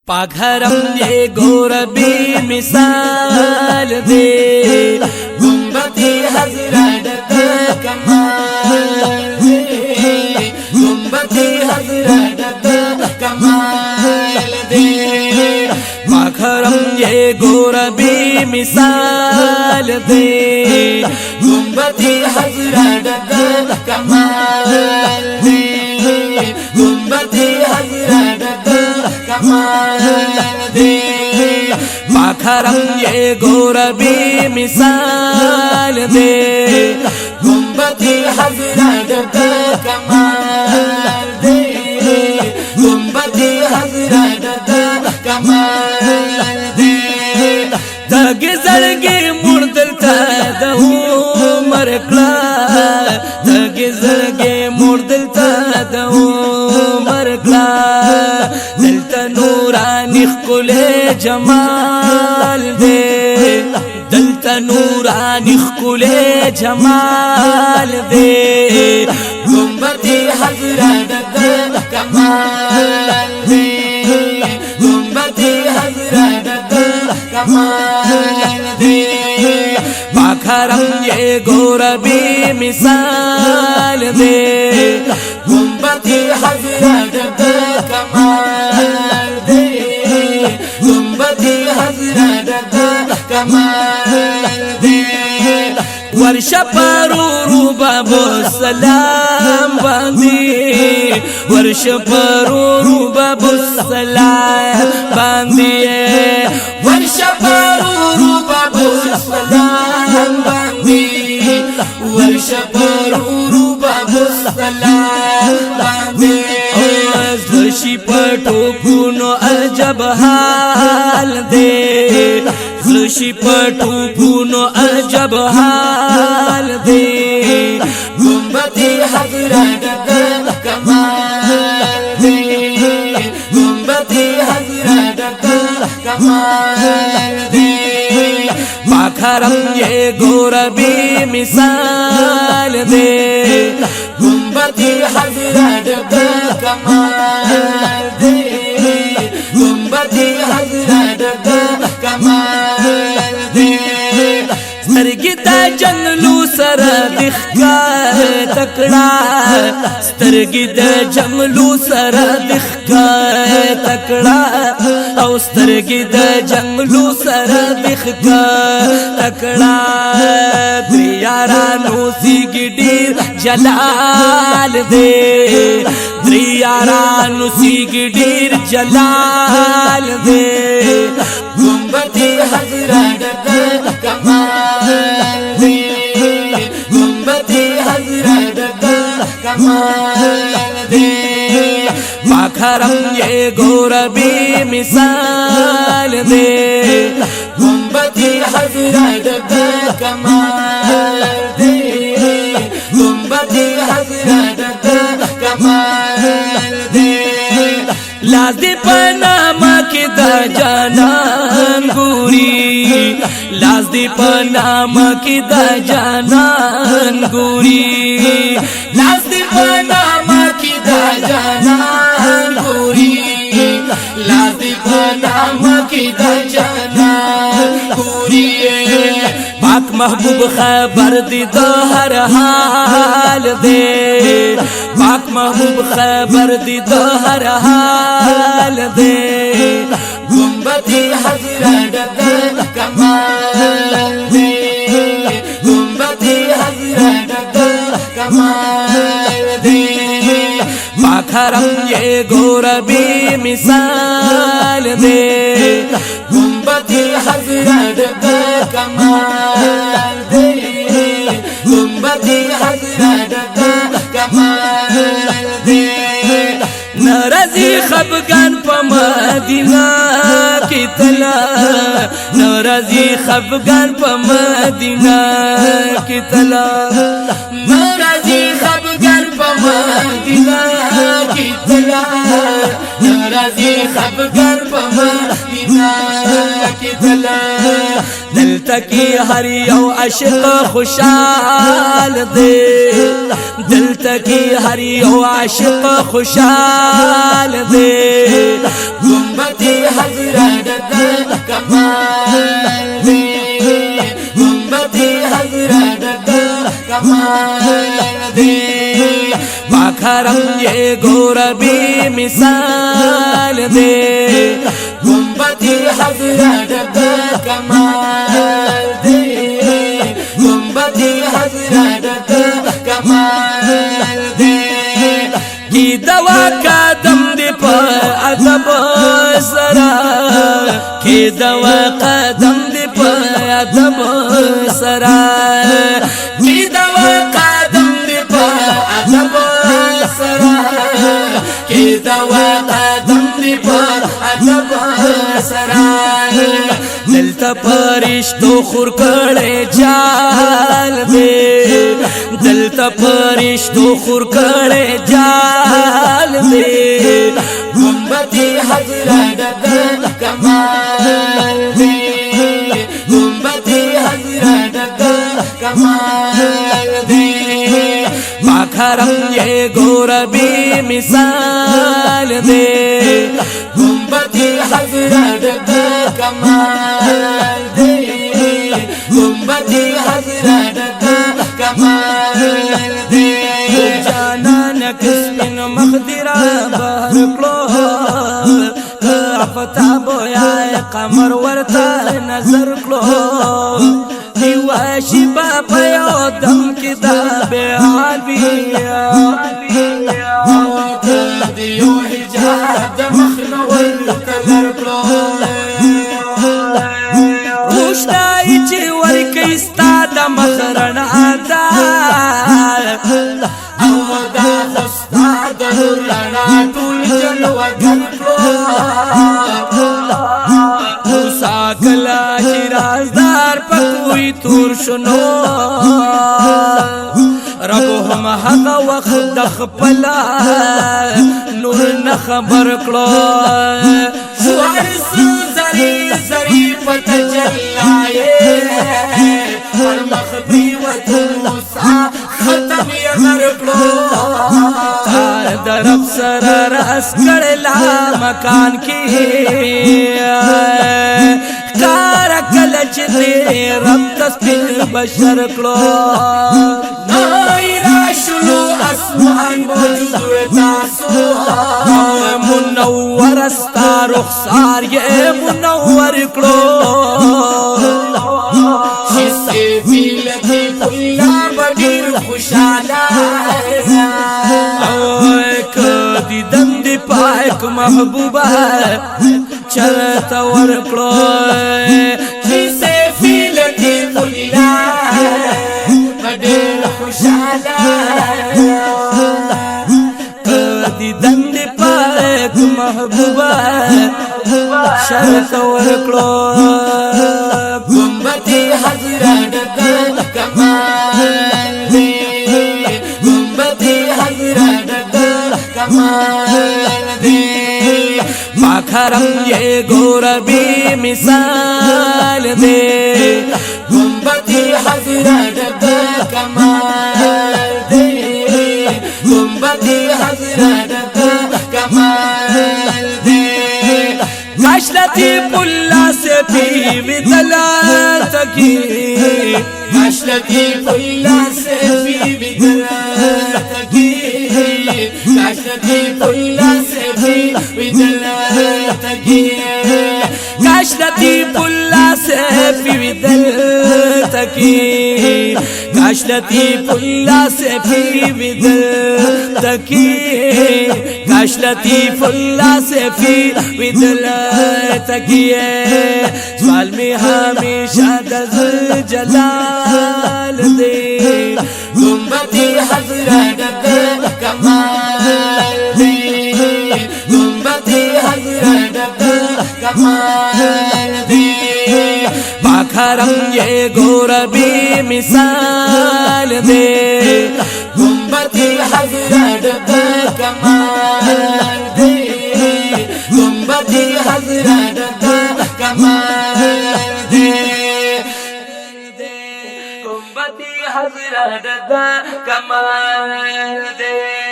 पाघरम ये गोरबी मिसाल दे गुंबती हजरत कमाल दे गुंबती हजरत कमाल दे पाघरम ये गोरबी मिसाल दे गुंबती हजरत कमाल दे गुंबती हजरत कमाल दे पाखरम ये गोरबी मिसाल दे गुंबती हजरत कमाल दे गुंबती हजरत कमाल दे दगे जरगे मुर्दल तादहू मरकला दगे जरगे मुर्दल तादहू मरकला नूरानी खुले जमाल दे दलता नूरानी खुले जमाल दे गुंबती हजरत कमाल दे गुंबती हजरत कमाल दे पाखरम ये गोरबी मिसाल दे गुंबती हजरत कमाल दे गुंबती हजरत कमाल दे वर्ष परू बाबू सलाम बांधी वर्ष परू बाबू सलाम बांधिए वर्ष परू बाबू सलाम बांधी वर्ष परू बाबू सलाम बांधिए जोशी पटो पुनो अजब हाल दे जोशी पटो पुनो अजब हाल दे गुंबती हजरत कमाल दे गुंबती हजरत कमाल दे पाखरम ये गोरबी मिसाल दे गुंबती हजरत कमाल दे गुंबती हजरत कमाल दे स्तरगिता जंगलू सर दिखका तकड़ा स्तरगिता जंगलू सर दिखका तकड़ा औ स्तरगिता जंगलू सर दिखका तकड़ा द्रियारानू सिगडीर जलाल दे द्रियारानू सिगडीर जलाल दे गुंबती हजरत कमाल दे गुंबती हजरत कमाल दे पाखरम ये गोरबी मिसाल दे गुंबती हजरत कमाल दे गुंबती हजरत कमाल दे लाज़ी पनामा की दा जाना अंगूरी लाज़ी पनामा की दा जाना अंगूरी लाज़ी पनामा की दा जाना अंगूरी लाज़ी पनामा की दा जाना अंगूरी पाक महबूब खबर दी दो हर हाल दे पाक महबूब खबर दी दो हर हाल दे गुंबती हजरत कमाल दे गुंबती हजरत कमाल दे पाखरम ये गोरबी मिसाल दे गुंबती हजरत कमाल दे गुंबती हजरत कमाल दे नरजी खफगान प मदीना की तला नरजी खफगान प मदीना की तला नरजी खफगान प मदीना की तला नरजी खफगान प मदीना की तला تکی ہر یو عاشق خوشحال دے دل تکی ہر یو عاشق خوشحال دے گنبدی حضرت کمال دے گنبدی حضرت کمال دے پاکھرم یہ گوربی مثال دے گنبدی حضرت کمال دے گنبدی حضرت کمال دے کی دوا کا دم دے پر ادب سرا کی دوا کا دم دے پر ادب سرا کی دوا کا دم دے پر ادب سرا کی دوا کا دم دے پر ادب سرا دلتا پرشتو خور کڑے جال دے دلتا پرشتو خور کڑے جال دے گنبدی حضرت کمال دے گنبدی حضرت کمال دے پاکھرم یہ گوربی مثال دے گنبدی حضرت کمال دے گنبدی حضرت کمال دے جانان کسمن مخدرہ بہر کلو آفتاب یا قمر ورطا نظر کلو دیواشی باپا یو دم کتاب عالبیا دیو حجاب مخنور کلر کلو روشنائی چی ورکی استاد مخرن آتا او دا خستاد رنا طول جلوہ گلکلو موسیٰ کلا شرازدار پکوی تور شنو ربهم حق وقت دخپلا نور نخبر کلو شوارس زری زری پتجلائے المخبی وتوسع ختم یغر کلو تار درب سر رس کرلا مکان کی کار کلچ دے رب تسبیح بشر کلو نائرہ شلو اسمان بوجود تاسو منور استا رخسار یہ منور کلو شسے بیل دی پلا بڑیر خوشالا کدی دند پاک محبوبہ چلتا ورکلو شسے بیل دی پلا بڑیر خوشالا کدی دند پاک محبوبہ چلتا ورکلو گنبدی حضرت کمال دے گنبدی حضرت کمال دے پاکھرم یہ گوربی مثال دے گنبدی حضرت کمال دے گنبدی حضرت کمال دے کاشلتی پلا سے بھی بدلات کی کاشلتی پلا سے بھی بدلات کی کاشلتی پلا سے بھی بدلات کی کاشلتی پلا سے بھی بدلات کی کاشلتی پلا سے بھی بدلات کی کاشلتی پلا سے بھی بدلات کی سوال میں ہمیشہ دل جلال دے گنبدی حضرت کمال دے گنبدی حضرت کمال دے پاکھرم یہ گوربی مثال دے گنبدی حضرت کمال دے گنبدی حضرت کمال دے قدر دا کمال دے